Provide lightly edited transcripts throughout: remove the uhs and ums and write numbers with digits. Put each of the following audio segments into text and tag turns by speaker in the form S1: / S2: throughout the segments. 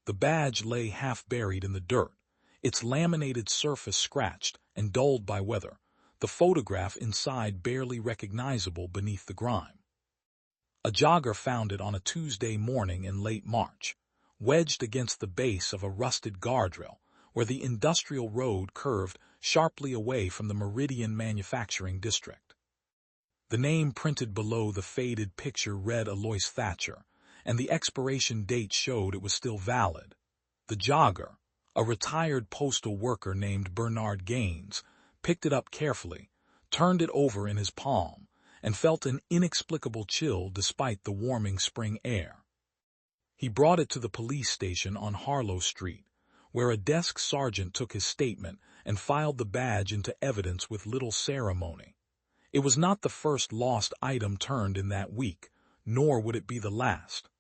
S1: The badge lay half-buried in the dirt, its laminated surface scratched and dulled by weather, the photograph inside barely recognizable beneath the grime. A jogger found it on a Tuesday morning in late March, wedged against the base of a rusted guardrail where the industrial road curved sharply away from the Meridian manufacturing district. The name printed below the faded picture read Alois Thatcher, and the expiration date showed it was still valid. The jogger, a retired postal worker named Bernard Gaines, picked it up carefully, turned it over in his palm, and felt an inexplicable chill despite the warming spring air. He brought it to the police station on Harlow Street, where a desk sergeant took his statement and filed the badge into evidence with little ceremony. It was not the first lost item turned in that week, nor would it be the last.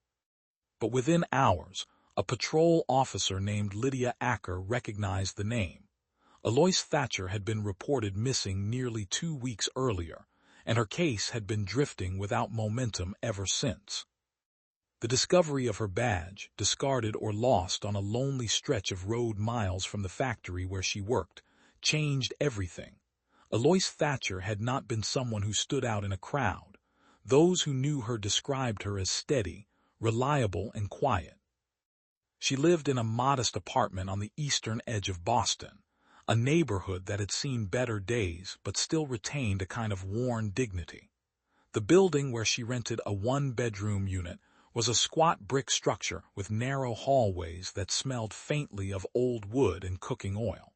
S1: But within hours, a patrol officer named Lydia Acker recognized the name. Alois Thatcher had been reported missing nearly 2 weeks earlier, and her case had been drifting without momentum ever since. The discovery of her badge, discarded or lost on a lonely stretch of road miles from the factory where she worked, changed everything. Alois Thatcher had not been someone who stood out in a crowd. Those who knew her described her as steady, reliable, and quiet. She lived in a modest apartment on the eastern edge of Boston, a neighborhood that had seen better days but still retained a kind of worn dignity. The building where she rented a one-bedroom unit was a squat brick structure with narrow hallways that smelled faintly of old wood and cooking oil.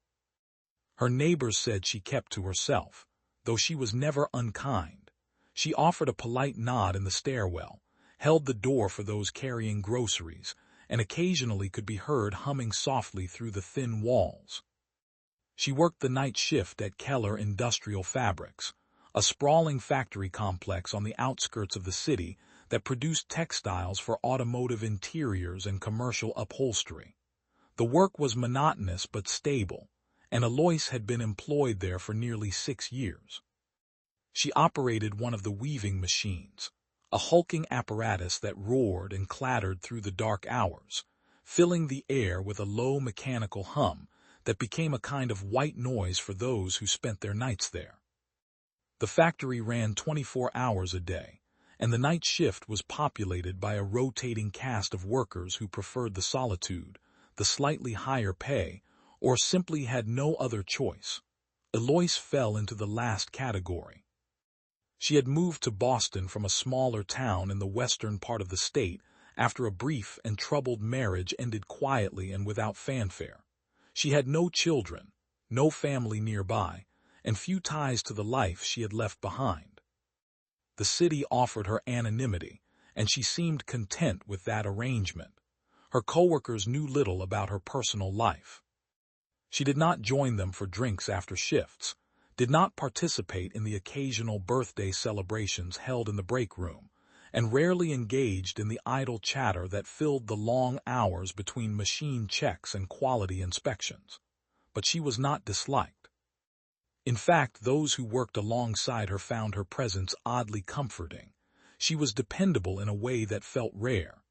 S1: Her neighbors said she kept to herself, though she was never unkind. She offered a polite nod in the stairwell, held the door for those carrying groceries, and occasionally could be heard humming softly through the thin walls. She worked the night shift at Keller Industrial Fabrics, a sprawling factory complex on the outskirts of the city that produced textiles for automotive interiors and commercial upholstery. The work was monotonous but stable, and Alois had been employed there for nearly 6 years. She operated one of the weaving machines, a hulking apparatus that roared and clattered through the dark hours, filling the air with a low mechanical hum that became a kind of white noise for those who spent their nights there. The factory ran 24 hours a day, and the night shift was populated by a rotating cast of workers who preferred the solitude, the slightly higher pay, or simply had no other choice. Alois fell into the last category. She had moved to Boston from a smaller town in the western part of the state after a brief and troubled marriage ended quietly and without fanfare. She had no children, no family nearby, and few ties to the life she had left behind. The city offered her anonymity, and she seemed content with that arrangement. Her coworkers knew little about her personal life. She did not join them for drinks after shifts, did not participate in the occasional birthday celebrations held in the break room, and rarely engaged in the idle chatter that filled the long hours between machine checks and quality inspections. But she was not disliked. In fact, those who worked alongside her found her presence oddly comforting. She was dependable in a way that felt rare.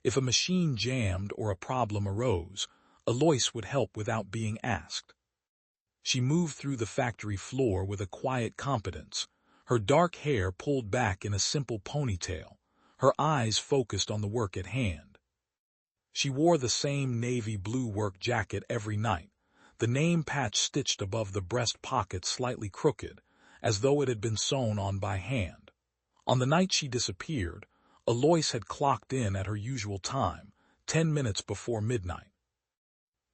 S1: If a machine jammed or a problem arose, Alois would help without being asked. She moved through the factory floor with a quiet competence, her dark hair pulled back in a simple ponytail, her eyes focused on the work at hand. She wore the same navy blue work jacket every night, the name patch stitched above the breast pocket slightly crooked, as though it had been sewn on by hand. On the night she disappeared, Alois had clocked in at her usual time, 10 minutes before midnight.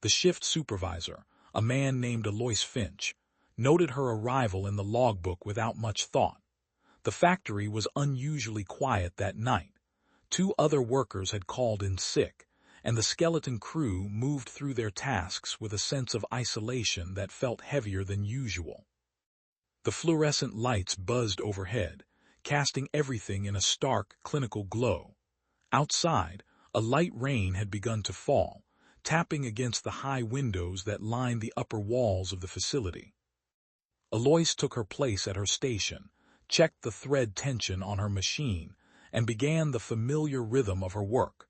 S1: The shift supervisor, a man named Alois Finch, noted her arrival in the logbook without much thought. The factory was unusually quiet that night. 2 other workers had called in sick, and the skeleton crew moved through their tasks with a sense of isolation that felt heavier than usual. The fluorescent lights buzzed overhead, casting everything in a stark, clinical glow. Outside, a light rain had begun to fall, tapping against the high windows that lined the upper walls of the facility. Alois took her place at her station, checked the thread tension on her machine, and began the familiar rhythm of her work.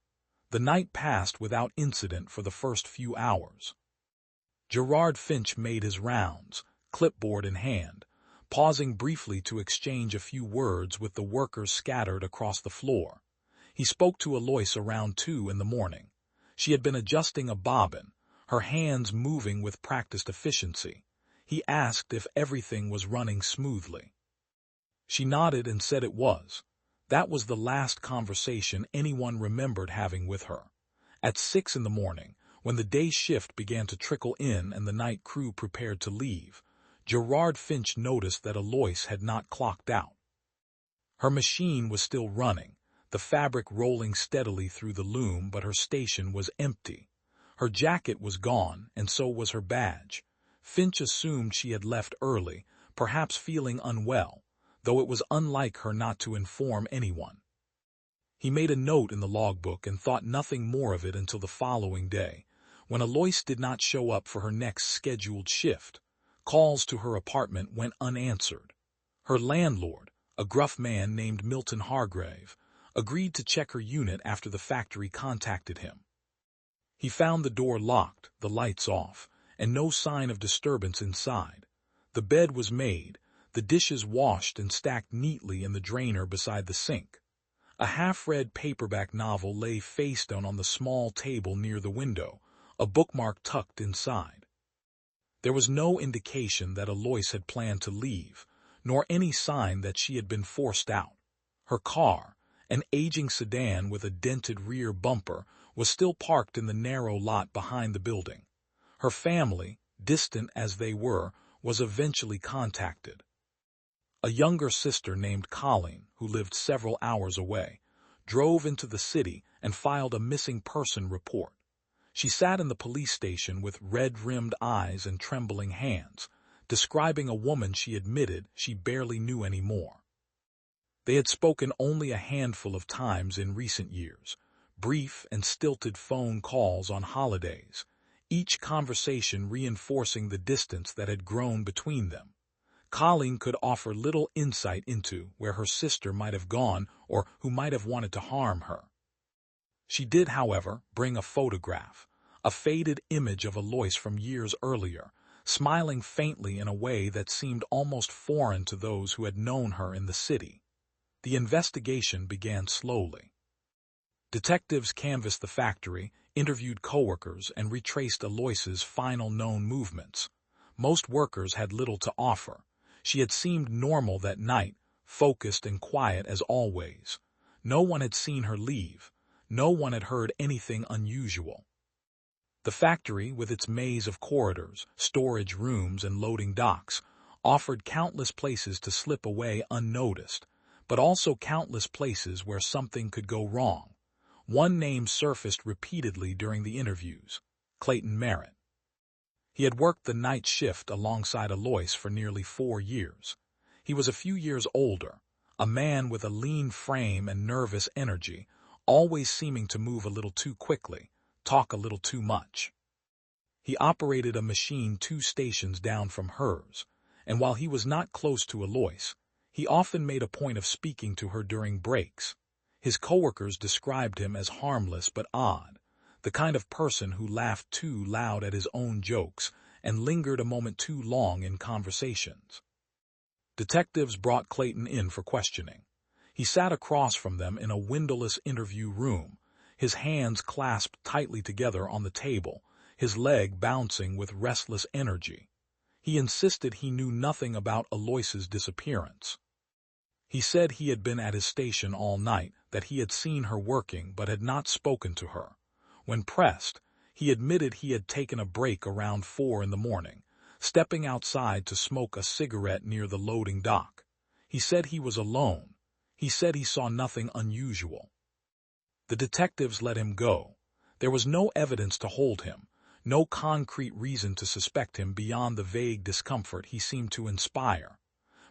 S1: The night passed without incident for the first few hours. Gerard Finch made his rounds, clipboard in hand, pausing briefly to exchange a few words with the workers scattered across the floor. He spoke to Alois around 2 in the morning. She had been adjusting a bobbin, her hands moving with practiced efficiency. He asked if everything was running smoothly. She nodded and said it was. That was the last conversation anyone remembered having with her. At 6 in the morning, when the day shift began to trickle in and the night crew prepared to leave, Gerard Finch noticed that Alois had not clocked out. Her machine was still running, the fabric rolling steadily through the loom, but her station was empty. Her jacket was gone, and so was her badge. Finch assumed she had left early, perhaps feeling unwell, though it was unlike her not to inform anyone. He made a note in the logbook and thought nothing more of it until the following day, when Alois did not show up for her next scheduled shift. Calls to her apartment went unanswered. Her landlord, a gruff man named Milton Hargrave, agreed to check her unit after the factory contacted him. He found the door locked, the lights off, and no sign of disturbance inside. The bed was made, the dishes washed and stacked neatly in the drainer beside the sink. A half-read paperback novel lay face down on the small table near the window, a bookmark tucked inside. There was no indication that Alois had planned to leave, nor any sign that she had been forced out. Her car, an aging sedan with a dented rear bumper, was still parked in the narrow lot behind the building. Her family, distant as they were, was eventually contacted. A younger sister named Colleen, who lived several hours away, drove into the city and filed a missing person report. She sat in the police station with red-rimmed eyes and trembling hands, describing a woman she admitted she barely knew anymore. They had spoken only a handful of times in recent years, brief and stilted phone calls on holidays, each conversation reinforcing the distance that had grown between them. Colleen could offer little insight into where her sister might have gone or who might have wanted to harm her. She did, however, bring a photograph, a faded image of Alois from years earlier, smiling faintly in a way that seemed almost foreign to those who had known her in the city. The investigation began slowly. Detectives canvassed the factory, interviewed coworkers, and retraced Alois's final known movements. Most workers had little to offer. She had seemed normal that night, focused and quiet as always. No one had seen her leave. No one had heard anything unusual. The factory, with its maze of corridors, storage rooms, and loading docks, offered countless places to slip away unnoticed, but also countless places where something could go wrong. One name surfaced repeatedly during the interviews: Clayton Merritt. He had worked the night shift alongside Alois for nearly 4 years. He was a few years older, a man with a lean frame and nervous energy, always seeming to move a little too quickly, talk a little too much. He operated a machine 2 stations down from hers, and while he was not close to Alois, he often made a point of speaking to her during breaks. His coworkers described him as harmless but odd, the kind of person who laughed too loud at his own jokes and lingered a moment too long in conversations. Detectives brought Clayton in for questioning. He sat across from them in a windowless interview room, his hands clasped tightly together on the table, his leg bouncing with restless energy. He insisted he knew nothing about Alois's disappearance. He said he had been at his station all night, that he had seen her working but had not spoken to her. When pressed, he admitted he had taken a break around 4 in the morning, stepping outside to smoke a cigarette near the loading dock. He said he was alone. He said he saw nothing unusual. The detectives let him go. There was no evidence to hold him, no concrete reason to suspect him beyond the vague discomfort he seemed to inspire.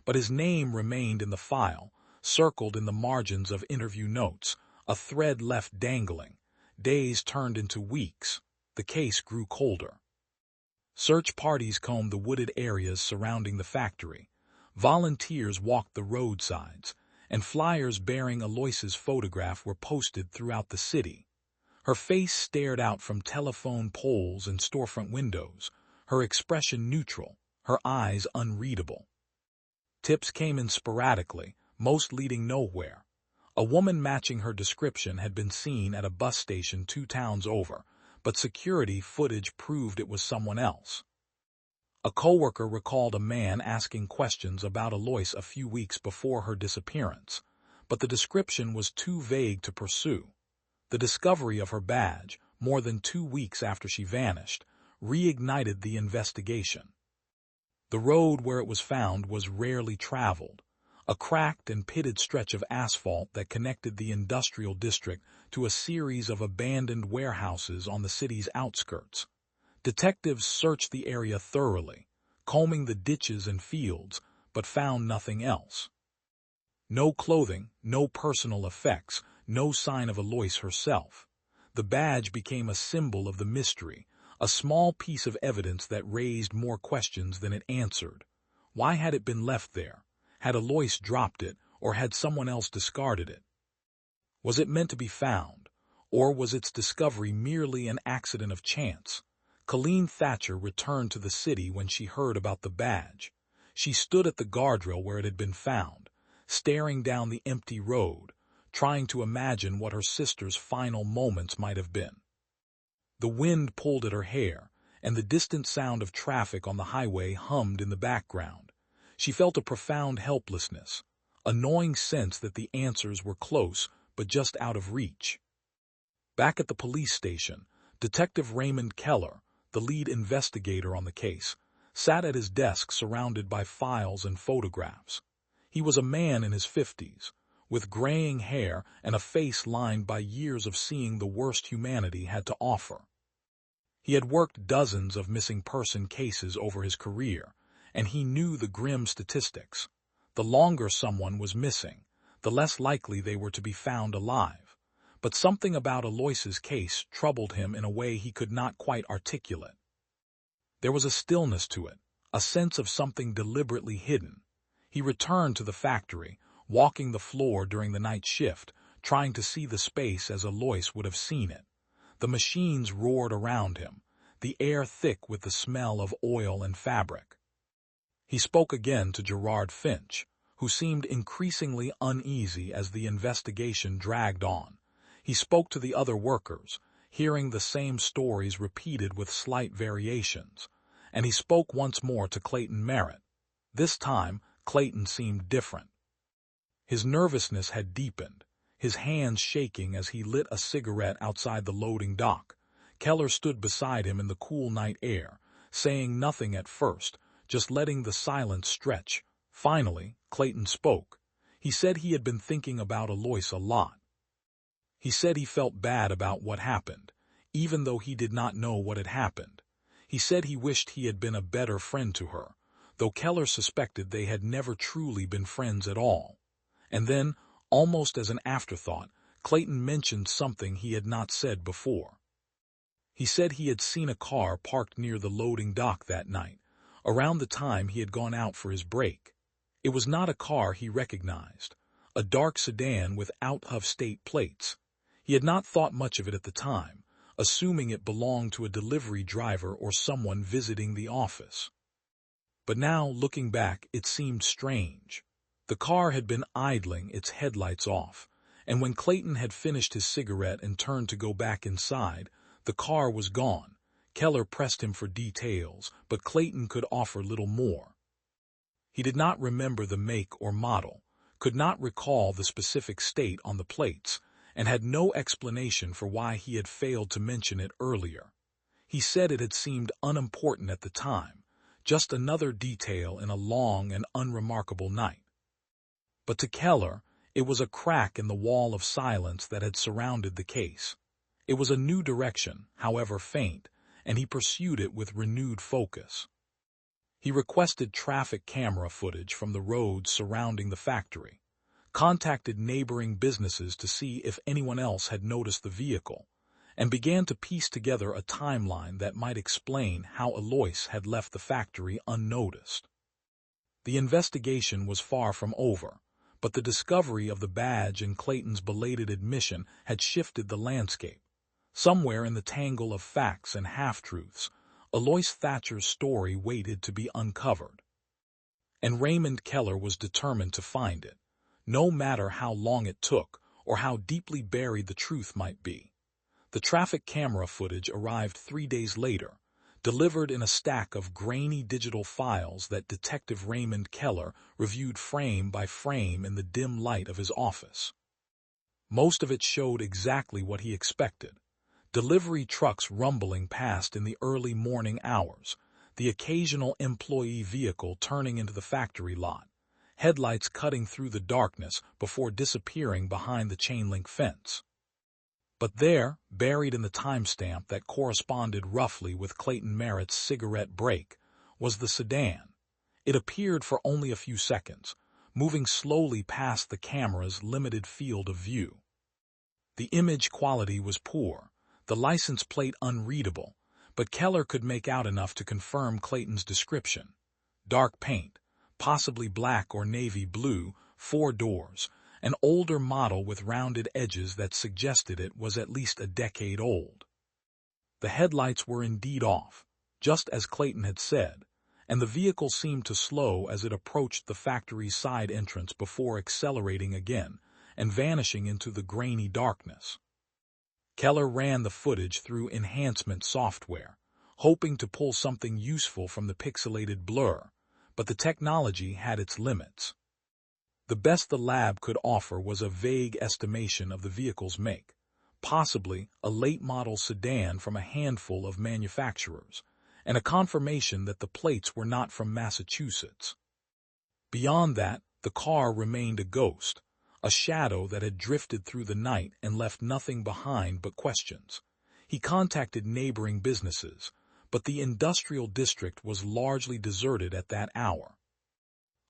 S1: But his name remained in the file, circled in the margins of interview notes, a thread left dangling. Days turned into weeks. The case grew colder. Search parties combed the wooded areas surrounding the factory. Volunteers walked the roadsides, and flyers bearing Alois's photograph were posted throughout the city. Her face stared out from telephone poles and storefront windows, her expression neutral, her eyes unreadable. Tips came in sporadically, most leading nowhere. A woman matching her description had been seen at a bus station 2 towns over, but security footage proved it was someone else. A coworker recalled a man asking questions about Alois a few weeks before her disappearance, but the description was too vague to pursue. The discovery of her badge, more than 2 weeks after she vanished, reignited the investigation. The road where it was found was rarely traveled, a cracked and pitted stretch of asphalt that connected the industrial district to a series of abandoned warehouses on the city's outskirts. Detectives searched the area thoroughly, combing the ditches and fields, but found nothing else. No clothing, no personal effects, no sign of Alois herself. The badge became a symbol of the mystery, a small piece of evidence that raised more questions than it answered. Why had it been left there? Had Alois dropped it, or had someone else discarded it? Was it meant to be found, or was its discovery merely an accident of chance? Colleen Thatcher returned to the city when she heard about the badge. She stood at the guardrail where it had been found, staring down the empty road, trying to imagine what her sister's final moments might have been. The wind pulled at her hair, and the distant sound of traffic on the highway hummed in the background. She felt a profound helplessness, a gnawing sense that the answers were close but just out of reach. Back at the police station, Detective Raymond Keller, the lead investigator on the case, sat at his desk surrounded by files and photographs. He was a man in his 50s, with graying hair and a face lined by years of seeing the worst humanity had to offer. He had worked dozens of missing person cases over his career, and he knew the grim statistics. The longer someone was missing, the less likely they were to be found alive. But something about Alois's case troubled him in a way he could not quite articulate. There was a stillness to it, a sense of something deliberately hidden. He returned to the factory, walking the floor during the night shift, trying to see the space as Alois would have seen it. The machines roared around him, the air thick with the smell of oil and fabric. He spoke again to Gerard Finch, who seemed increasingly uneasy as the investigation dragged on. He spoke to the other workers, hearing the same stories repeated with slight variations, and he spoke once more to Clayton Merritt. This time, Clayton seemed different. His nervousness had deepened, his hands shaking as he lit a cigarette outside the loading dock. Keller stood beside him in the cool night air, saying nothing at first, just letting the silence stretch. Finally, Clayton spoke. He said he had been thinking about Alois a lot. He said he felt bad about what happened, even though he did not know what had happened. He said he wished he had been a better friend to her, though Keller suspected they had never truly been friends at all. And then, almost as an afterthought, Clayton mentioned something he had not said before. He said he had seen a car parked near the loading dock that night, around the time he had gone out for his break. It was not a car he recognized, a dark sedan with out-of-state plates. He had not thought much of it at the time, assuming it belonged to a delivery driver or someone visiting the office. But now, looking back, it seemed strange. The car had been idling, its headlights off, and when Clayton had finished his cigarette and turned to go back inside, the car was gone. Keller pressed him for details, but Clayton could offer little more. He did not remember the make or model, could not recall the specific state on the plates, and had no explanation for why he had failed to mention it earlier. He said it had seemed unimportant at the time, just another detail in a long and unremarkable night. But to Keller, it was a crack in the wall of silence that had surrounded the case. It was a new direction, however faint, and he pursued it with renewed focus. He requested traffic camera footage from the roads surrounding the factory, contacted neighboring businesses to see if anyone else had noticed the vehicle, and began to piece together a timeline that might explain how Alois had left the factory unnoticed. The investigation was far from over, but the discovery of the badge and Clayton's belated admission had shifted the landscape. Somewhere in the tangle of facts and half-truths, Alois Thatcher's story waited to be uncovered. And Raymond Keller was determined to find it, no matter how long it took or how deeply buried the truth might be. The traffic camera footage arrived 3 days later, delivered in a stack of grainy digital files that Detective Raymond Keller reviewed frame by frame in the dim light of his office. Most of it showed exactly what he expected. Delivery trucks rumbling past in the early morning hours, the occasional employee vehicle turning into the factory lot, headlights cutting through the darkness before disappearing behind the chain-link fence. But there, buried in the timestamp that corresponded roughly with Clayton Merritt's cigarette break, was the sedan. It appeared for only a few seconds, moving slowly past the camera's limited field of view. The image quality was poor, the license plate unreadable, but Keller could make out enough to confirm Clayton's description. Dark paint, possibly black or navy blue, 4 doors, an older model with rounded edges that suggested it was at least a decade old. The headlights were indeed off, just as Clayton had said, and the vehicle seemed to slow as it approached the factory's side entrance before accelerating again and vanishing into the grainy darkness. Keller ran the footage through enhancement software, hoping to pull something useful from the pixelated blur, but the technology had its limits. The best the lab could offer was a vague estimation of the vehicle's make, possibly a late-model sedan from a handful of manufacturers, and a confirmation that the plates were not from Massachusetts. Beyond that, the car remained a ghost, a shadow that had drifted through the night and left nothing behind but questions. He contacted neighboring businesses, but the industrial district was largely deserted at that hour.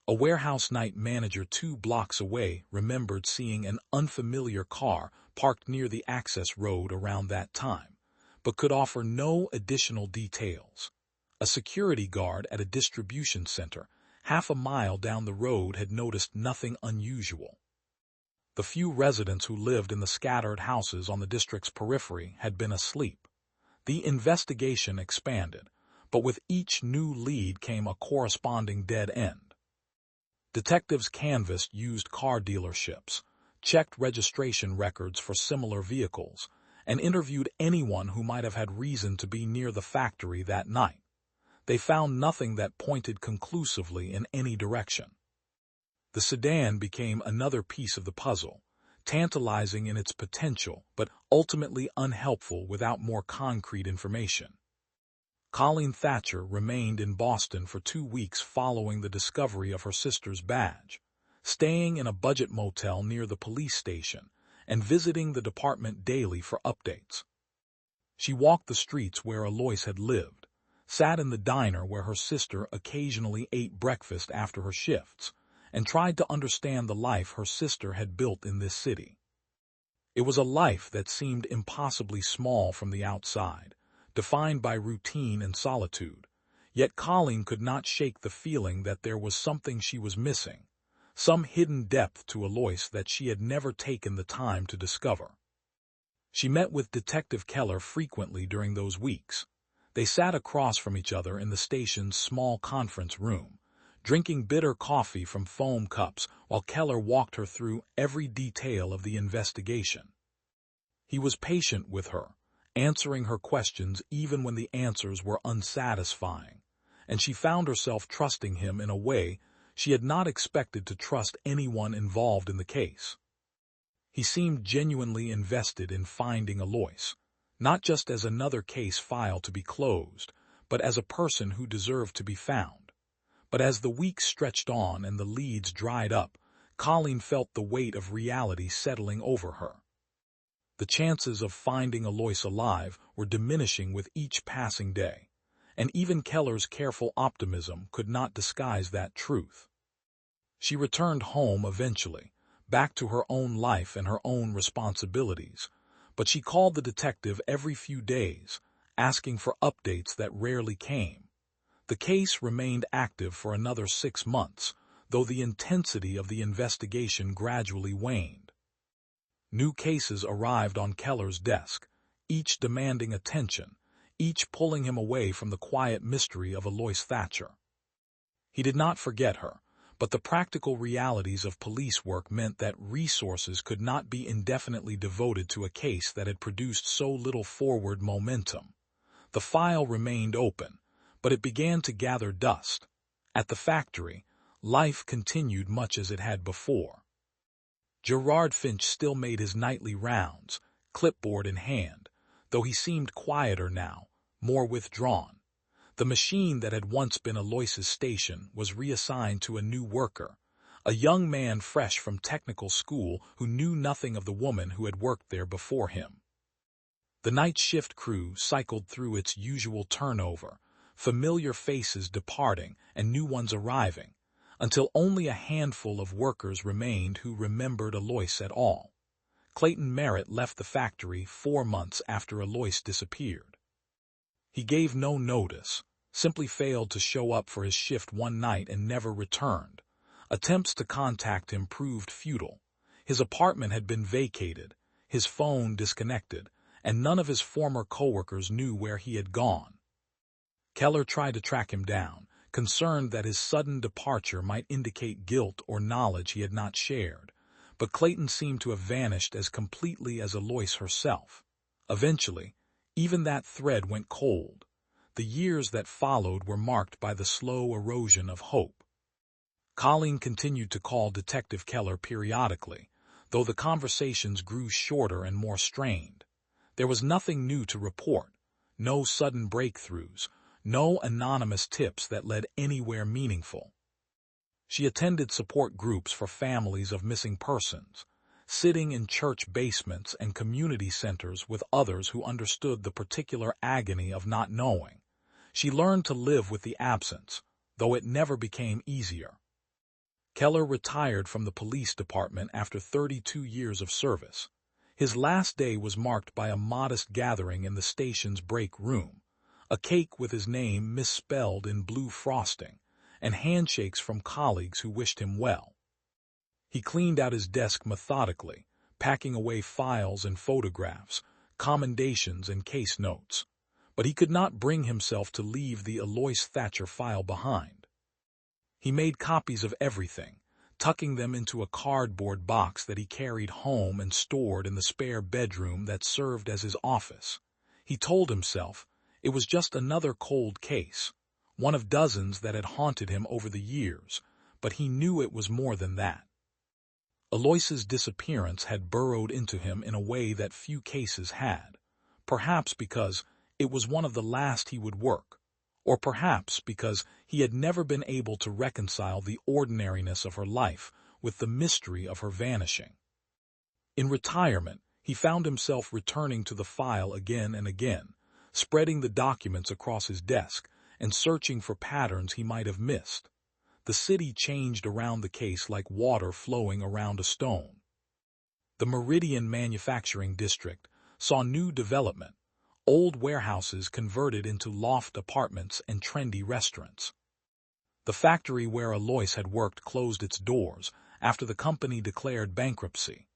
S1: A warehouse night manager 2 blocks away remembered seeing an unfamiliar car parked near the access road around that time, but could offer no additional details. A security guard at a distribution center, half a mile down the road, had noticed nothing unusual. The few residents who lived in the scattered houses on the district's periphery had been asleep. The investigation expanded, but with each new lead came a corresponding dead end. Detectives canvassed used car dealerships, checked registration records for similar vehicles, and interviewed anyone who might have had reason to be near the factory that night. They found nothing that pointed conclusively in any direction. The sedan became another piece of the puzzle, tantalizing in its potential but ultimately unhelpful without more concrete information. Colleen Thatcher remained in Boston for 2 weeks following the discovery of her sister's badge, staying in a budget motel near the police station and visiting the department daily for updates. She walked the streets where Alois had lived, sat in the diner where her sister occasionally ate breakfast after her shifts, and tried to understand the life her sister had built in this city. It was a life that seemed impossibly small from the outside, defined by routine and solitude, yet Colleen could not shake the feeling that there was something she was missing, some hidden depth to Alois that she had never taken the time to discover. She met with Detective Keller frequently during those weeks. They sat across from each other in the station's small conference room, drinking bitter coffee from foam cups while Keller walked her through every detail of the investigation. He was patient with her, answering her questions even when the answers were unsatisfying, and she found herself trusting him in a way she had not expected to trust anyone involved in the case. He seemed genuinely invested in finding Alois, not just as another case file to be closed, but as a person who deserved to be found. But as the weeks stretched on and the leads dried up, Colleen felt the weight of reality settling over her. The chances of finding Alois alive were diminishing with each passing day, and even Keller's careful optimism could not disguise that truth. She returned home eventually, back to her own life and her own responsibilities, but she called the detective every few days, asking for updates that rarely came. The case remained active for another 6 months, though the intensity of the investigation gradually waned. New cases arrived on Keller's desk, each demanding attention, each pulling him away from the quiet mystery of Alois Thatcher. He did not forget her, but the practical realities of police work meant that resources could not be indefinitely devoted to a case that had produced so little forward momentum. The file remained open, but it began to gather dust. At the factory, life continued much as it had before. Gerard Finch still made his nightly rounds, clipboard in hand, though he seemed quieter now, more withdrawn. The machine that had once been Alois's station was reassigned to a new worker, a young man fresh from technical school who knew nothing of the woman who had worked there before him. The night shift crew cycled through its usual turnover, familiar faces departing and new ones arriving, until only a handful of workers remained who remembered Alois at all. Clayton Merritt left the factory 4 months after Alois disappeared. He gave no notice, simply failed to show up for his shift one night and never returned. Attempts to contact him proved futile. His apartment had been vacated, his phone disconnected, and none of his former coworkers knew where he had gone. Keller tried to track him down, concerned that his sudden departure might indicate guilt or knowledge he had not shared, but Clayton seemed to have vanished as completely as Alois herself. Eventually, even that thread went cold. The years that followed were marked by the slow erosion of hope. Colleen continued to call Detective Keller periodically, though the conversations grew shorter and more strained. There was nothing new to report, no sudden breakthroughs, no anonymous tips that led anywhere meaningful. She attended support groups for families of missing persons, sitting in church basements and community centers with others who understood the particular agony of not knowing. She learned to live with the absence, though it never became easier. Keller retired from the police department after 32 years of service. His last day was marked by a modest gathering in the station's break room, a cake with his name misspelled in blue frosting, and handshakes from colleagues who wished him well. He cleaned out his desk methodically, packing away files and photographs, commendations and case notes, but he could not bring himself to leave the Alois Thatcher file behind. He made copies of everything, tucking them into a cardboard box that he carried home and stored in the spare bedroom that served as his office. He told himself it was just another cold case, one of dozens that had haunted him over the years, but he knew it was more than that. Alois's disappearance had burrowed into him in a way that few cases had, perhaps because it was one of the last he would work, or perhaps because he had never been able to reconcile the ordinariness of her life with the mystery of her vanishing. In retirement, he found himself returning to the file again and again, spreading the documents across his desk and searching for patterns he might have missed. The city changed around the case like water flowing around a stone. The Meridian Manufacturing District saw new development, old warehouses converted into loft apartments and trendy restaurants. The factory where Alois had worked closed its doors after the company declared bankruptcy,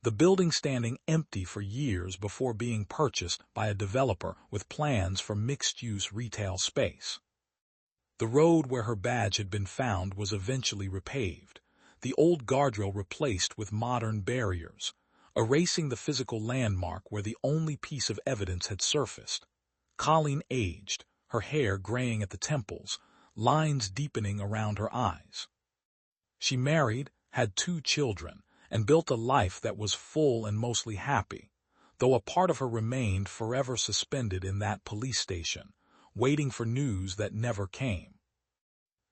S1: the building standing empty for years before being purchased by a developer with plans for mixed-use retail space. The road where her badge had been found was eventually repaved, the old guardrail replaced with modern barriers, erasing the physical landmark where the only piece of evidence had surfaced. Colleen aged, her hair graying at the temples, lines deepening around her eyes. She married, had 2 children, and built a life that was full and mostly happy, though a part of her remained forever suspended in that police station, waiting for news that never came.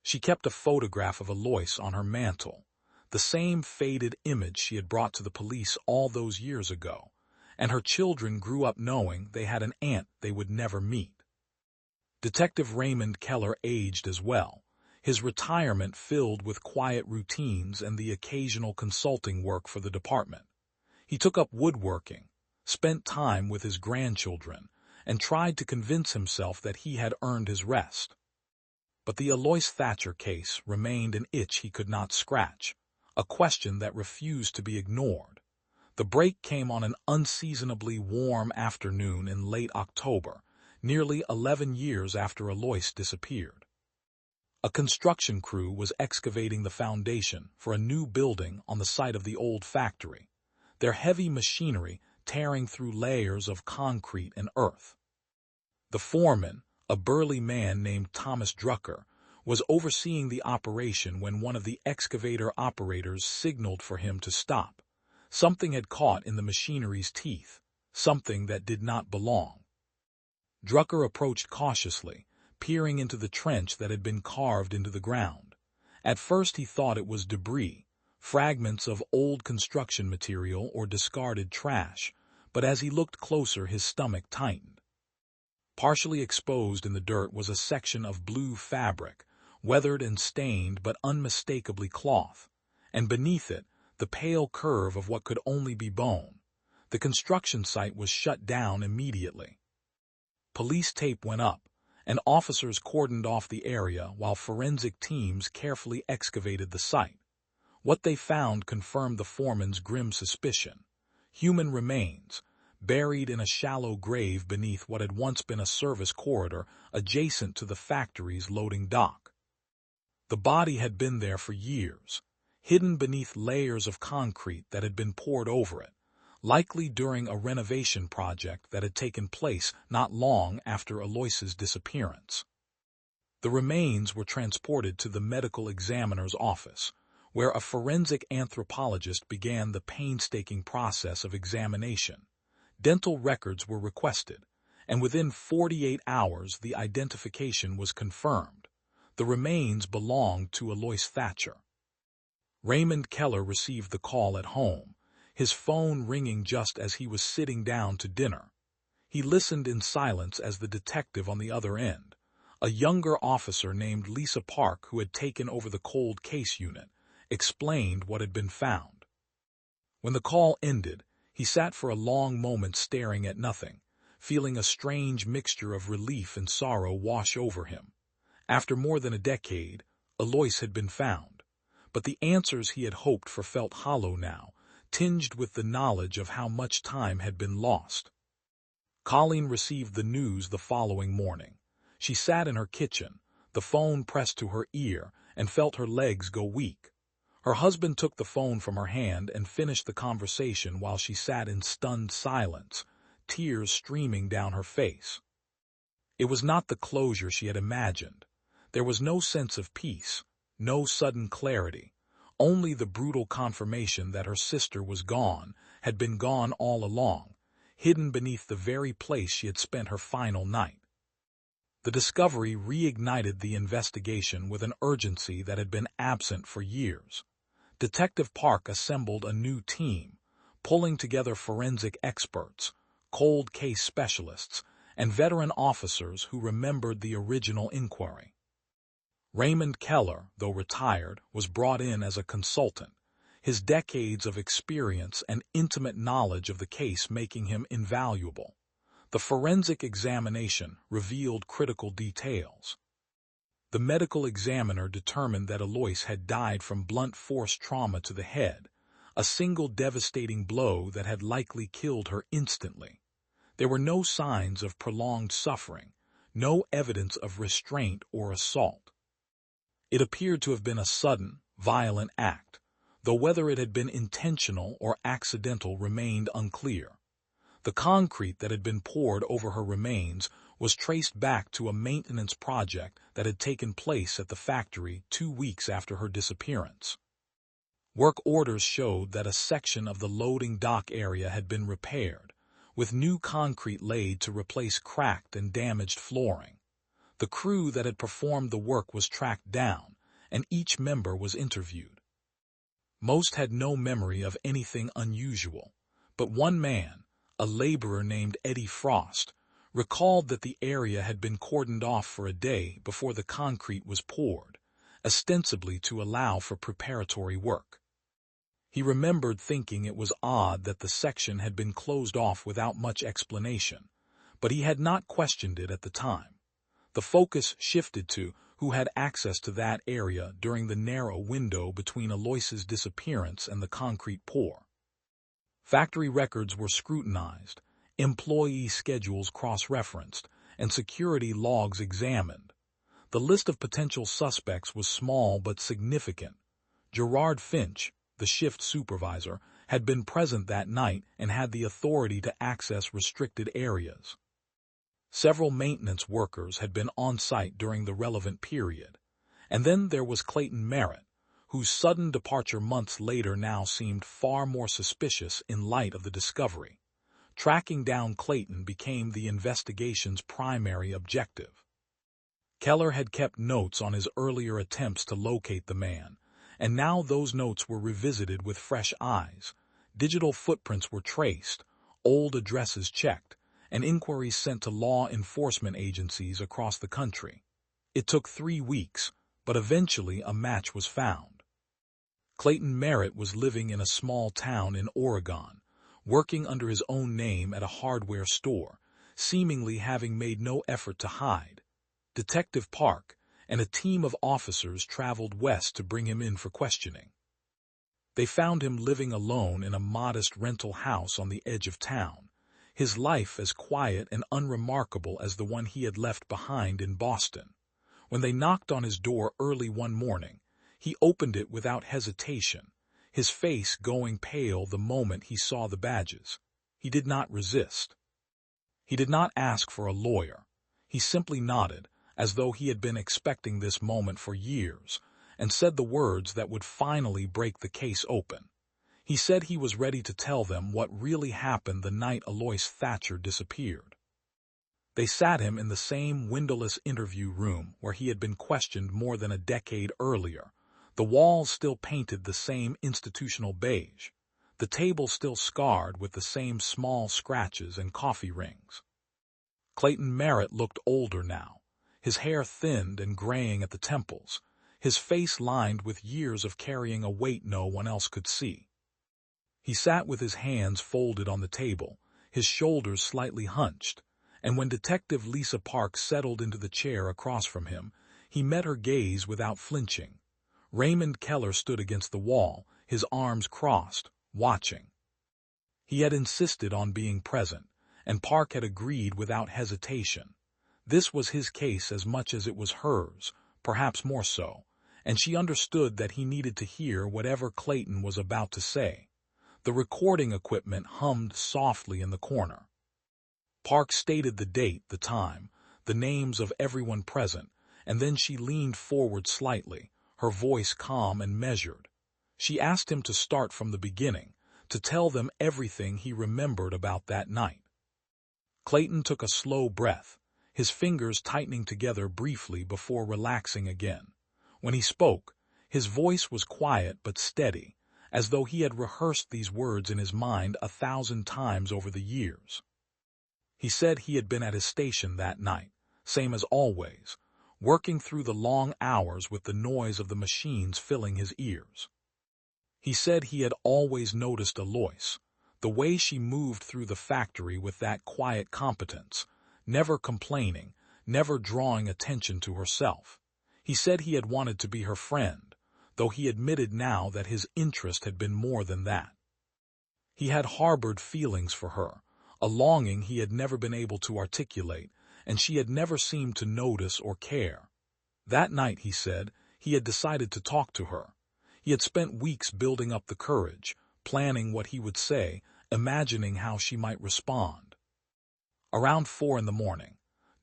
S1: She kept a photograph of Alois on her mantle, the same faded image she had brought to the police all those years ago, and her children grew up knowing they had an aunt they would never meet. Detective Raymond Keller aged as well, his retirement filled with quiet routines and the occasional consulting work for the department. He took up woodworking, spent time with his grandchildren, and tried to convince himself that he had earned his rest. But the Alois Thatcher case remained an itch he could not scratch, a question that refused to be ignored. The break came on an unseasonably warm afternoon in late October, nearly 11 years after Alois disappeared. A construction crew was excavating the foundation for a new building on the site of the old factory, their heavy machinery tearing through layers of concrete and earth. The foreman, a burly man named Thomas Drucker, was overseeing the operation when one of the excavator operators signaled for him to stop. Something had caught in the machinery's teeth, something that did not belong. Drucker approached cautiously, peering into the trench that had been carved into the ground. At first he thought it was debris, fragments of old construction material or discarded trash, but as he looked closer his stomach tightened. Partially exposed in the dirt was a section of blue fabric, weathered and stained but unmistakably cloth, and beneath it, the pale curve of what could only be bone. The construction site was shut down immediately. Police tape went up, and officers cordoned off the area while forensic teams carefully excavated the site. What they found confirmed the foreman's grim suspicion: human remains, buried in a shallow grave beneath what had once been a service corridor adjacent to the factory's loading dock. The body had been there for years, hidden beneath layers of concrete that had been poured over it, likely during a renovation project that had taken place not long after Alois's disappearance. The remains were transported to the medical examiner's office, where a forensic anthropologist began the painstaking process of examination. Dental records were requested, and within 48 hours the identification was confirmed. The remains belonged to Alois Thatcher. Raymond Keller received the call at home, his phone ringing just as he was sitting down to dinner. He listened in silence as the detective on the other end, a younger officer named Lisa Park who had taken over the cold case unit, explained what had been found. When the call ended, he sat for a long moment staring at nothing, feeling a strange mixture of relief and sorrow wash over him. After more than a decade, Alois had been found, but the answers he had hoped for felt hollow now, tinged with the knowledge of how much time had been lost. Colleen received the news the following morning. She sat in her kitchen, the phone pressed to her ear, and felt her legs go weak. Her husband took the phone from her hand and finished the conversation while she sat in stunned silence, tears streaming down her face. It was not the closure she had imagined. There was no sense of peace, no sudden clarity, only the brutal confirmation that her sister was gone, had been gone all along, hidden beneath the very place she had spent her final night. The discovery reignited the investigation with an urgency that had been absent for years. Detective Park assembled a new team, pulling together forensic experts, cold case specialists, and veteran officers who remembered the original inquiry. Raymond Keller, though retired, was brought in as a consultant, his decades of experience and intimate knowledge of the case making him invaluable. The forensic examination revealed critical details. The medical examiner determined that Alois had died from blunt force trauma to the head, a single devastating blow that had likely killed her instantly. There were no signs of prolonged suffering, no evidence of restraint or assault. It appeared to have been a sudden, violent act, though whether it had been intentional or accidental remained unclear. The concrete that had been poured over her remains was traced back to a maintenance project that had taken place at the factory 2 weeks after her disappearance. Work orders showed that a section of the loading dock area had been repaired, with new concrete laid to replace cracked and damaged flooring. The crew that had performed the work was tracked down, and each member was interviewed. Most had no memory of anything unusual, but one man, a laborer named Eddie Frost, recalled that the area had been cordoned off for a day before the concrete was poured, ostensibly to allow for preparatory work. He remembered thinking it was odd that the section had been closed off without much explanation, but he had not questioned it at the time. The focus shifted to who had access to that area during the narrow window between Alois's disappearance and the concrete pour. Factory records were scrutinized, employee schedules cross-referenced, and security logs examined. The list of potential suspects was small but significant. Gerard Finch, the shift supervisor, had been present that night and had the authority to access restricted areas. Several maintenance workers had been on site during the relevant period. And then there was Clayton Merritt, whose sudden departure months later now seemed far more suspicious in light of the discovery. Tracking down Clayton became the investigation's primary objective. Keller had kept notes on his earlier attempts to locate the man, and now those notes were revisited with fresh eyes. Digital footprints were traced, old addresses checked, and inquiries sent to law enforcement agencies across the country. It took 3 weeks, but eventually a match was found. Clayton Merritt was living in a small town in Oregon, working under his own name at a hardware store, seemingly having made no effort to hide. Detective Park and a team of officers traveled west to bring him in for questioning. They found him living alone in a modest rental house on the edge of town, his life as quiet and unremarkable as the one he had left behind in Boston. When they knocked on his door early one morning, he opened it without hesitation, his face going pale the moment he saw the badges. He did not resist. He did not ask for a lawyer. He simply nodded, as though he had been expecting this moment for years, and said the words that would finally break the case open. He said he was ready to tell them what really happened the night Alois Thatcher disappeared. They sat him in the same windowless interview room where he had been questioned more than a decade earlier, the walls still painted the same institutional beige, the table still scarred with the same small scratches and coffee rings. Clayton Merritt looked older now, his hair thinned and graying at the temples, his face lined with years of carrying a weight no one else could see. He sat with his hands folded on the table, his shoulders slightly hunched, and when Detective Lisa Park settled into the chair across from him, he met her gaze without flinching. Raymond Keller stood against the wall, his arms crossed, watching. He had insisted on being present, and Park had agreed without hesitation. This was his case as much as it was hers, perhaps more so, and she understood that he needed to hear whatever Clayton was about to say. The recording equipment hummed softly in the corner. Park stated the date, the time, the names of everyone present, and then she leaned forward slightly, her voice calm and measured. She asked him to start from the beginning, to tell them everything he remembered about that night. Clayton took a slow breath, his fingers tightening together briefly before relaxing again. When he spoke, his voice was quiet but steady, as though he had rehearsed these words in his mind 1,000 times over the years. He said he had been at his station that night, same as always, working through the long hours with the noise of the machines filling his ears. He said he had always noticed Alois, the way she moved through the factory with that quiet competence, never complaining, never drawing attention to herself. He said he had wanted to be her friend, though he admitted now that his interest had been more than that. He had harbored feelings for her, a longing he had never been able to articulate, and she had never seemed to notice or care. That night, he said, he had decided to talk to her. He had spent weeks building up the courage, planning what he would say, imagining how she might respond. Around 4 a.m,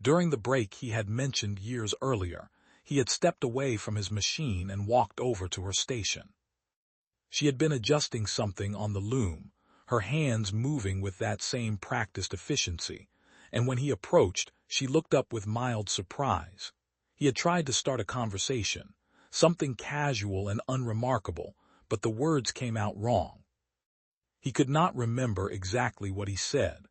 S1: during the break he had mentioned years earlier, he had stepped away from his machine and walked over to her station. She had been adjusting something on the loom, her hands moving with that same practiced efficiency, and when he approached, she looked up with mild surprise. He had tried to start a conversation, something casual and unremarkable, but the words came out wrong. He could not remember exactly what he said,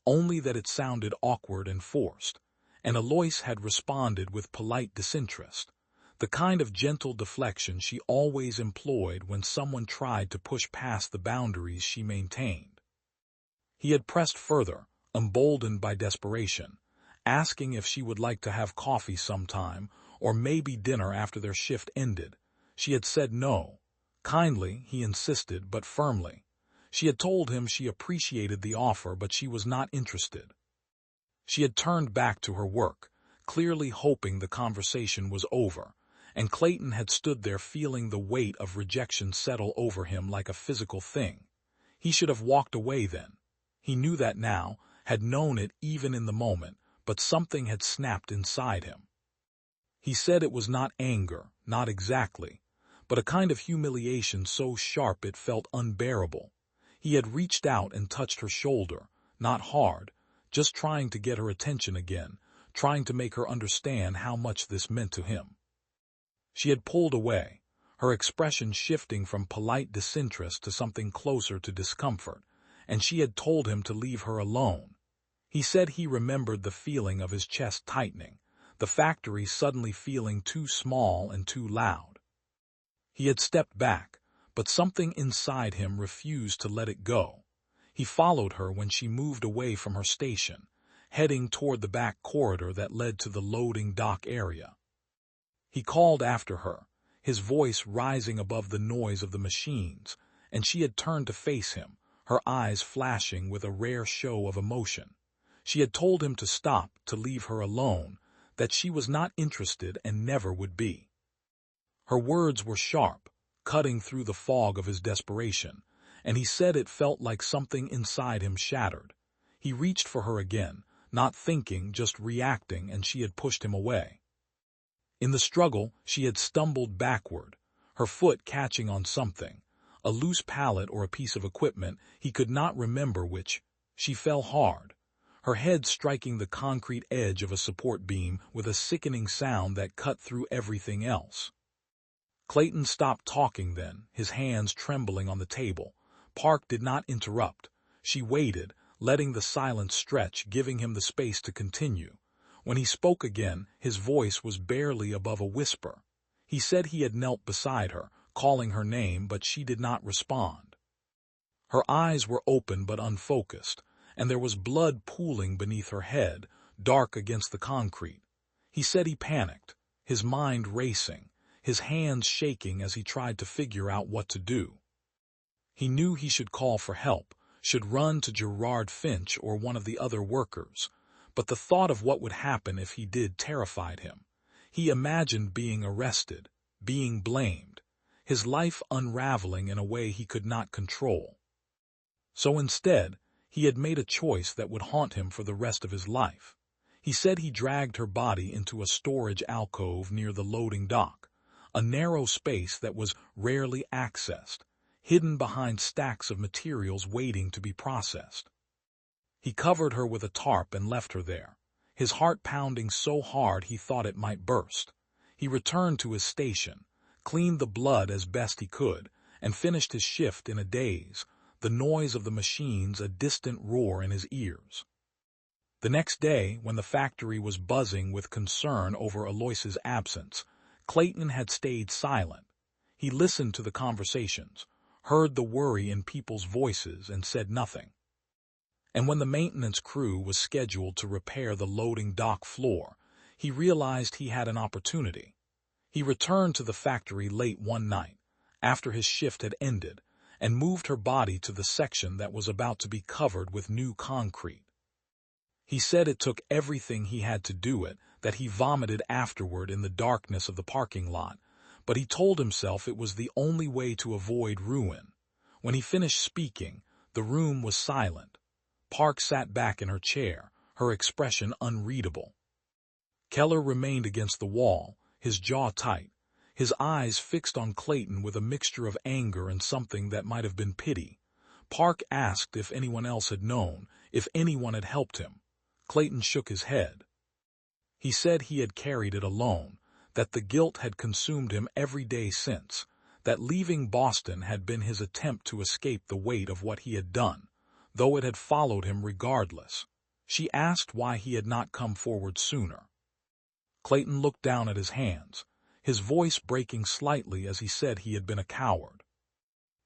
S1: only that it sounded awkward and forced, and Alois had responded with polite disinterest, the kind of gentle deflection she always employed when someone tried to push past the boundaries she maintained. He had pressed further, emboldened by desperation, asking if she would like to have coffee sometime, or maybe dinner after their shift ended. She had said no. Kindly, he insisted, but firmly. She had told him she appreciated the offer, but she was not interested. She had turned back to her work, clearly hoping the conversation was over, and Clayton had stood there feeling the weight of rejection settle over him like a physical thing. He should have walked away then. He knew that now, had known it even in the moment, but something had snapped inside him. He said it was not anger, not exactly, but a kind of humiliation so sharp it felt unbearable. He had reached out and touched her shoulder, not hard, just trying to get her attention again, trying to make her understand how much this meant to him. She had pulled away, her expression shifting from polite disinterest to something closer to discomfort, and she had told him to leave her alone. He said he remembered the feeling of his chest tightening, the factory suddenly feeling too small and too loud. He had stepped back, but something inside him refused to let it go. He followed her when she moved away from her station, heading toward the back corridor that led to the loading dock area. He called after her, his voice rising above the noise of the machines, and she had turned to face him, her eyes flashing with a rare show of emotion. She had told him to stop, to leave her alone, that she was not interested and never would be. Her words were sharp, cutting through the fog of his desperation, and he said it felt like something inside him shattered. He reached for her again, not thinking, just reacting, and she had pushed him away. In the struggle, she had stumbled backward, her foot catching on something, a loose pallet or a piece of equipment, he could not remember which. She fell hard, her head striking the concrete edge of a support beam with a sickening sound that cut through everything else. Clayton stopped talking then, his hands trembling on the table. Park did not interrupt. She waited, letting the silence stretch, giving him the space to continue. When he spoke again, his voice was barely above a whisper. He said he had knelt beside her, calling her name, but she did not respond. Her eyes were open but unfocused, and there was blood pooling beneath her head, dark against the concrete. He said he panicked, his mind racing, his hands shaking as he tried to figure out what to do. He knew he should call for help, should run to Gerard Finch or one of the other workers, but the thought of what would happen if he did terrified him. He imagined being arrested, being blamed, his life unraveling in a way he could not control. So instead, he had made a choice that would haunt him for the rest of his life. He said he dragged her body into a storage alcove near the loading dock, a narrow space that was rarely accessed, hidden behind stacks of materials waiting to be processed. He covered her with a tarp and left her there, his heart pounding so hard he thought it might burst. He returned to his station, cleaned the blood as best he could, and finished his shift in a daze, the noise of the machines a distant roar in his ears. The next day, when the factory was buzzing with concern over Alois's absence, Clayton had stayed silent. He listened to the conversations, heard the worry in people's voices, and said nothing. And when the maintenance crew was scheduled to repair the loading dock floor, he realized he had an opportunity. He returned to the factory late one night, after his shift had ended, and moved her body to the section that was about to be covered with new concrete. He said it took everything he had to do it, that he vomited afterward in the darkness of the parking lot, but he told himself it was the only way to avoid ruin. When he finished speaking, the room was silent. Park sat back in her chair, her expression unreadable. Keller remained against the wall, his jaw tight, his eyes fixed on Clayton with a mixture of anger and something that might have been pity. Park asked if anyone else had known, if anyone had helped him. Clayton shook his head. He said he had carried it alone, that the guilt had consumed him every day since, that leaving Boston had been his attempt to escape the weight of what he had done, though it had followed him regardless. She asked why he had not come forward sooner. Clayton looked down at his hands, his voice breaking slightly as he said he had been a coward.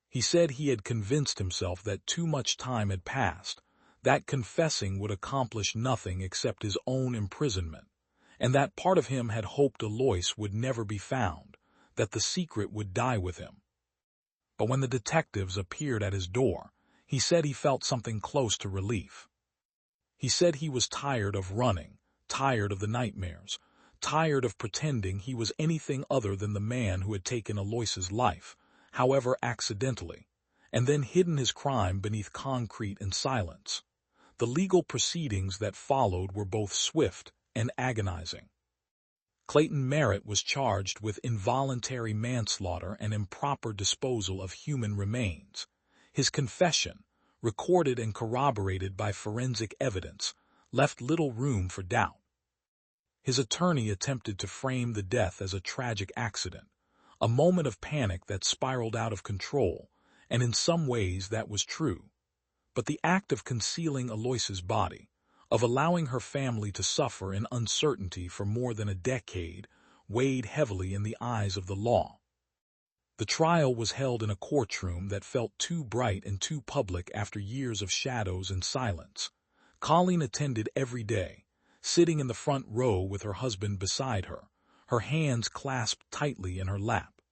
S1: He said he had convinced himself that too much time had passed, that confessing would accomplish nothing except his own imprisonment, and that part of him had hoped Alois would never be found, that the secret would die with him. But when the detectives appeared at his door, He said he felt something close to relief. He said he was tired of running, tired of the nightmares, tired of pretending he was anything other than the man who had taken Alois's life, however accidentally, and then hidden his crime beneath concrete and silence. The legal proceedings that followed were both swift and agonizing. Clayton Merritt was charged with involuntary manslaughter and improper disposal of human remains. His confession, recorded and corroborated by forensic evidence, left little room for doubt. His attorney attempted to frame the death as a tragic accident, a moment of panic that spiraled out of control, and in some ways that was true. But the act of concealing Alois's body, of allowing her family to suffer in uncertainty for more than a decade, weighed heavily in the eyes of the law. The trial was held in a courtroom that felt too bright and too public after years of shadows and silence. Colleen attended every day, sitting in the front row with her husband beside her, her hands clasped tightly in her lap.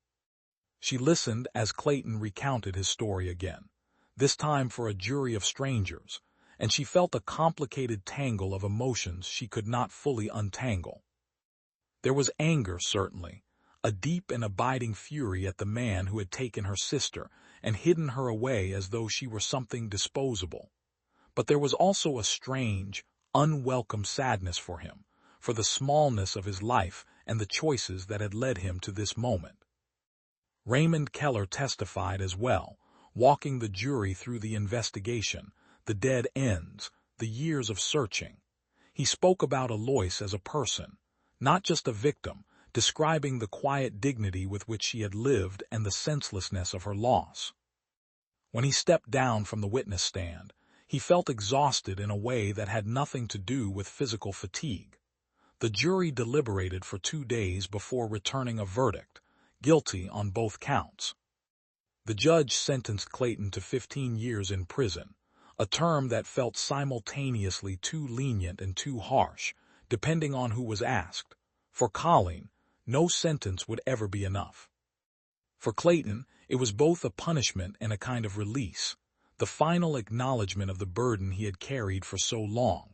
S1: She listened as Clayton recounted his story again, this time for a jury of strangers, and she felt a complicated tangle of emotions she could not fully untangle. There was anger, certainly, a deep and abiding fury at the man who had taken her sister and hidden her away as though she were something disposable. But there was also a strange, unwelcome sadness for him, for the smallness of his life and the choices that had led him to this moment. Raymond Keller testified as well, walking the jury through the investigation, the dead ends, the years of searching. He spoke about Alois as a person, not just a victim, describing the quiet dignity with which she had lived and the senselessness of her loss. When he stepped down from the witness stand, he felt exhausted in a way that had nothing to do with physical fatigue. The jury deliberated for 2 days before returning a verdict, guilty on both counts. The judge sentenced Clayton to 15 years in prison, a term that felt simultaneously too lenient and too harsh, depending on who was asked. For Colleen, no sentence would ever be enough. For Clayton, it was both a punishment and a kind of release, the final acknowledgement of the burden he had carried for so long.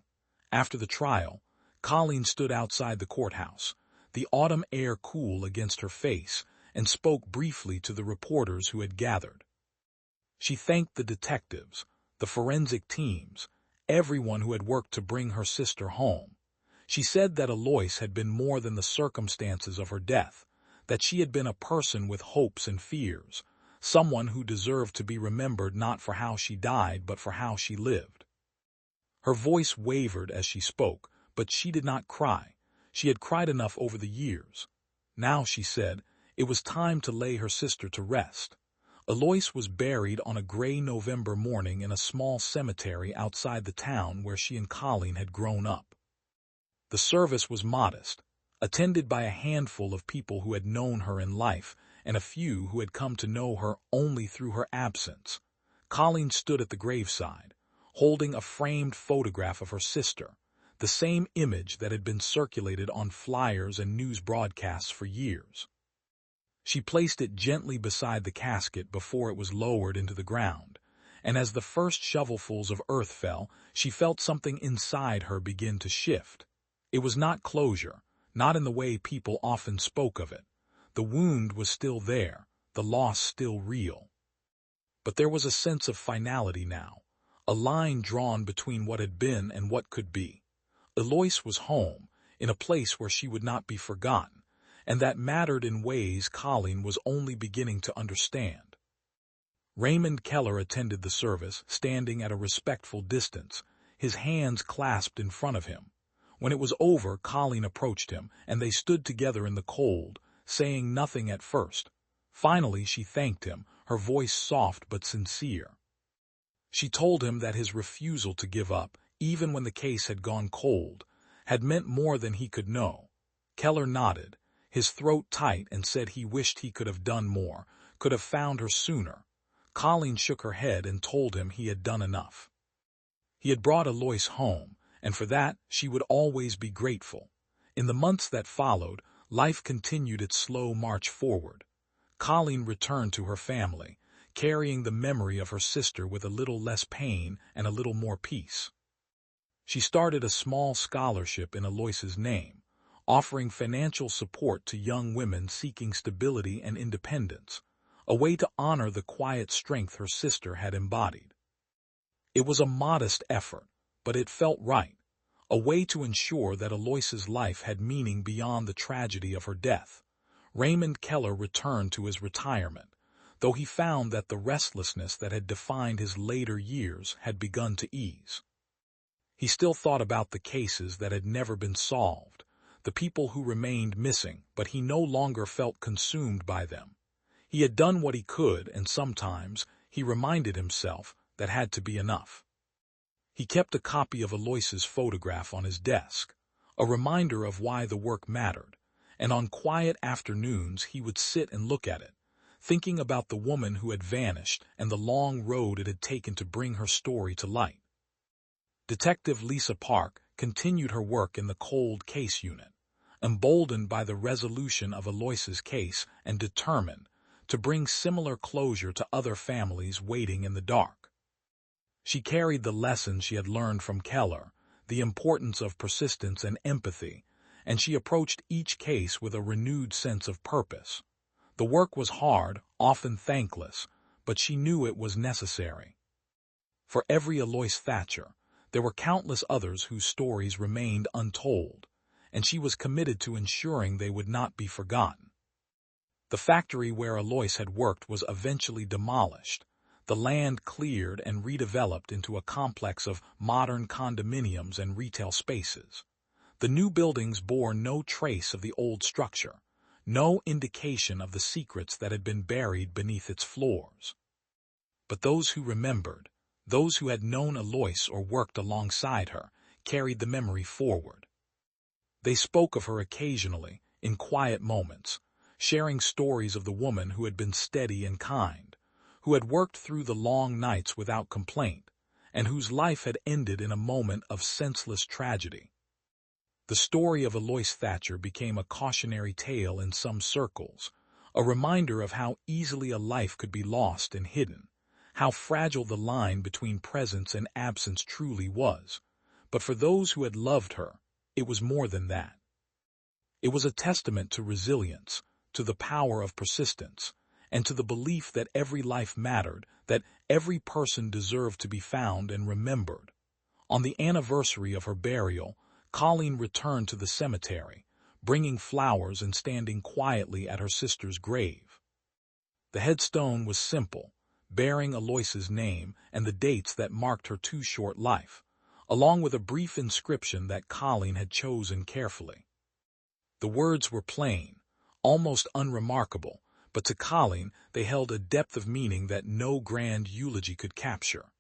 S1: After the trial, Colleen stood outside the courthouse, the autumn air cool against her face, and spoke briefly to the reporters who had gathered. She thanked the detectives, the forensic teams, everyone who had worked to bring her sister home. She said that Alois had been more than the circumstances of her death, that she had been a person with hopes and fears, someone who deserved to be remembered not for how she died but for how she lived. Her voice wavered as she spoke, but she did not cry. She had cried enough over the years. Now, she said, it was time to lay her sister to rest. Alois was buried on a gray November morning in a small cemetery outside the town where she and Colleen had grown up. The service was modest, attended by a handful of people who had known her in life and a few who had come to know her only through her absence. Colleen stood at the graveside, holding a framed photograph of her sister, the same image that had been circulated on flyers and news broadcasts for years. She placed it gently beside the casket before it was lowered into the ground, and as the first shovelfuls of earth fell, she felt something inside her begin to shift. It was not closure, not in the way people often spoke of it. The wound was still there, the loss still real. But there was a sense of finality now, a line drawn between what had been and what could be. Alois was home, in a place where she would not be forgotten, and that mattered in ways Colleen was only beginning to understand. Raymond Keller attended the service, standing at a respectful distance, his hands clasped in front of him. When it was over, Colleen approached him, and they stood together in the cold, saying nothing at first. Finally, she thanked him, her voice soft but sincere. She told him that his refusal to give up, even when the case had gone cold, had meant more than he could know. Keller nodded, his throat tight, and said he wished he could have done more, could have found her sooner. Colleen shook her head and told him he had done enough. He had brought Alois home, and for that she would always be grateful. In the months that followed, life continued its slow march forward. Colleen returned to her family, carrying the memory of her sister with a little less pain and a little more peace. She started a small scholarship in Alois's name, offering financial support to young women seeking stability and independence, a way to honor the quiet strength her sister had embodied. It was a modest effort, but it felt right, a way to ensure that Alois's life had meaning beyond the tragedy of her death. Raymond Keller returned to his retirement, though he found that the restlessness that had defined his later years had begun to ease. He still thought about the cases that had never been solved, the people who remained missing, but he no longer felt consumed by them. He had done what he could, and sometimes, he reminded himself, that had to be enough. He kept a copy of Alois's photograph on his desk, a reminder of why the work mattered, and on quiet afternoons he would sit and look at it, thinking about the woman who had vanished and the long road it had taken to bring her story to light. Detective Lisa Park continued her work in the cold case unit, emboldened by the resolution of Alois's case and determined to bring similar closure to other families waiting in the dark. She carried the lessons she had learned from Keller, the importance of persistence and empathy, and she approached each case with a renewed sense of purpose. The work was hard, often thankless, but she knew it was necessary. For every Alois Thatcher, there were countless others whose stories remained untold, and she was committed to ensuring they would not be forgotten. The factory where Alois had worked was eventually demolished, the land cleared and redeveloped into a complex of modern condominiums and retail spaces. The new buildings bore no trace of the old structure, no indication of the secrets that had been buried beneath its floors. But those who remembered, those who had known Alois or worked alongside her, carried the memory forward. They spoke of her occasionally, in quiet moments, sharing stories of the woman who had been steady and kind, who had worked through the long nights without complaint, and whose life had ended in a moment of senseless tragedy. The story of Alois Thatcher became a cautionary tale in some circles, a reminder of how easily a life could be lost and hidden, how fragile the line between presence and absence truly was. But for those who had loved her, it was more than that. It was a testament to resilience, to the power of persistence, and to the belief that every life mattered, that every person deserved to be found and remembered. On the anniversary of her burial, Colleen returned to the cemetery, bringing flowers and standing quietly at her sister's grave. The headstone was simple, bearing Alois's name and the dates that marked her too short life, along with a brief inscription that Colleen had chosen carefully. The words were plain, almost unremarkable, but to Colleen they held a depth of meaning that no grand eulogy could capture.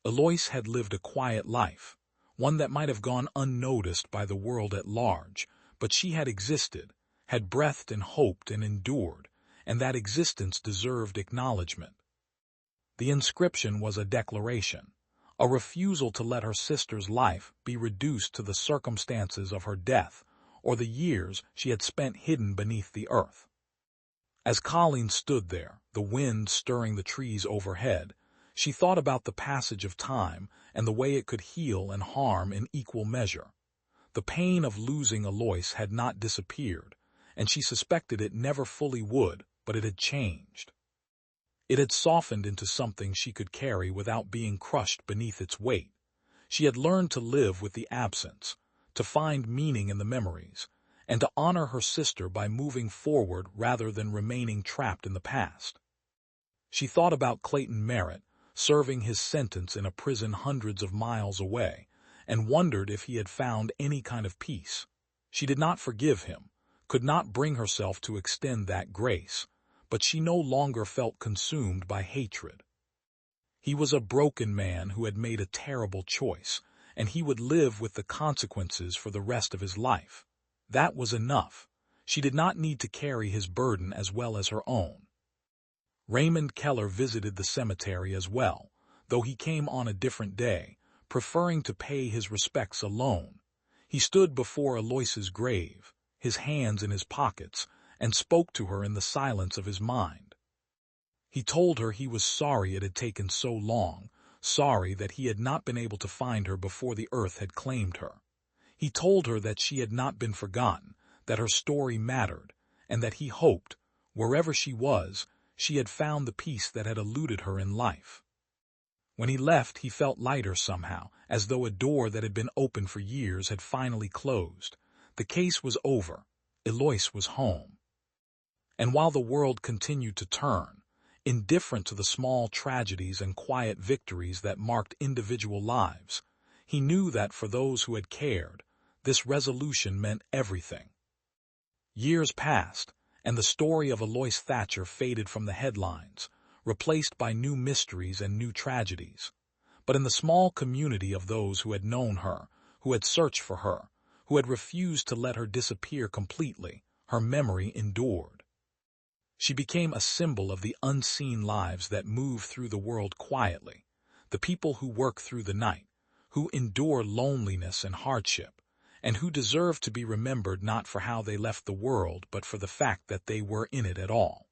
S1: Alois had lived a quiet life, one that might have gone unnoticed by the world at large, but she had existed, had breathed and hoped and endured, and that existence deserved acknowledgement. The inscription was a declaration, a refusal to let her sister's life be reduced to the circumstances of her death or the years she had spent hidden beneath the earth. As Colleen stood there, the wind stirring the trees overhead, she thought about the passage of time and the way it could heal and harm in equal measure. The pain of losing Alois had not disappeared, and she suspected it never fully would, but it had changed. It had softened into something she could carry without being crushed beneath its weight. She had learned to live with the absence, to find meaning in the memories, and to honor her sister by moving forward rather than remaining trapped in the past. She thought about Clayton Merritt, serving his sentence in a prison hundreds of miles away, and wondered if he had found any kind of peace. She did not forgive him, could not bring herself to extend that grace, but she no longer felt consumed by hatred. He was a broken man who had made a terrible choice, and he would live with the consequences for the rest of his life. That was enough. She did not need to carry his burden as well as her own. Raymond Keller visited the cemetery as well, though he came on a different day, preferring to pay his respects alone. He stood before Alois's grave, his hands in his pockets, and spoke to her in the silence of his mind. He told her he was sorry it had taken so long, sorry that he had not been able to find her before the earth had claimed her. He told her that she had not been forgotten, that her story mattered, and that he hoped, wherever she was, she had found the peace that had eluded her in life. When he left, he felt lighter somehow, as though a door that had been open for years had finally closed. The case was over. Eloise was home. And while the world continued to turn, indifferent to the small tragedies and quiet victories that marked individual lives, he knew that for those who had cared, this resolution meant everything. Years passed, and the story of Eloise Thatcher faded from the headlines, replaced by new mysteries and new tragedies. But in the small community of those who had known her, who had searched for her, who had refused to let her disappear completely, her memory endured. She became a symbol of the unseen lives that move through the world quietly, the people who work through the night, who endure loneliness and hardship, and who deserve to be remembered not for how they left the world but for the fact that they were in it at all.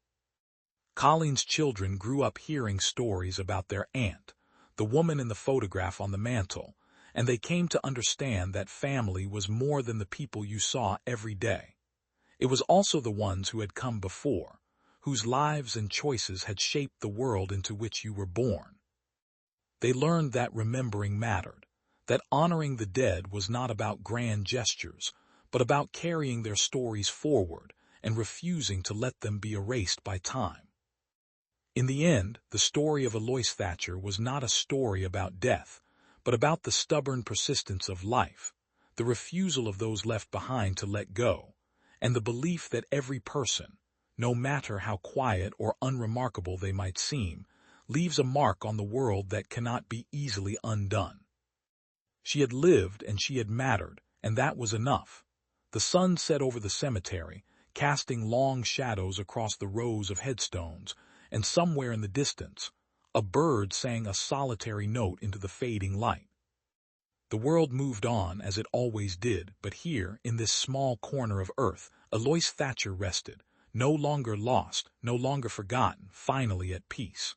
S1: Colleen's children grew up hearing stories about their aunt, the woman in the photograph on the mantel, and they came to understand that family was more than the people you saw every day. It was also the ones who had come before, whose lives and choices had shaped the world into which you were born. They learned that remembering mattered, that honoring the dead was not about grand gestures, but about carrying their stories forward and refusing to let them be erased by time. In the end, the story of Eloise Thatcher was not a story about death, but about the stubborn persistence of life, the refusal of those left behind to let go, and the belief that every person, no matter how quiet or unremarkable they might seem, leaves a mark on the world that cannot be easily undone. She had lived and she had mattered, and that was enough. The sun set over the cemetery, casting long shadows across the rows of headstones, and somewhere in the distance, a bird sang a solitary note into the fading light. The world moved on as it always did, but here, in this small corner of earth, Eloise Thatcher rested, no longer lost, no longer forgotten, finally at peace.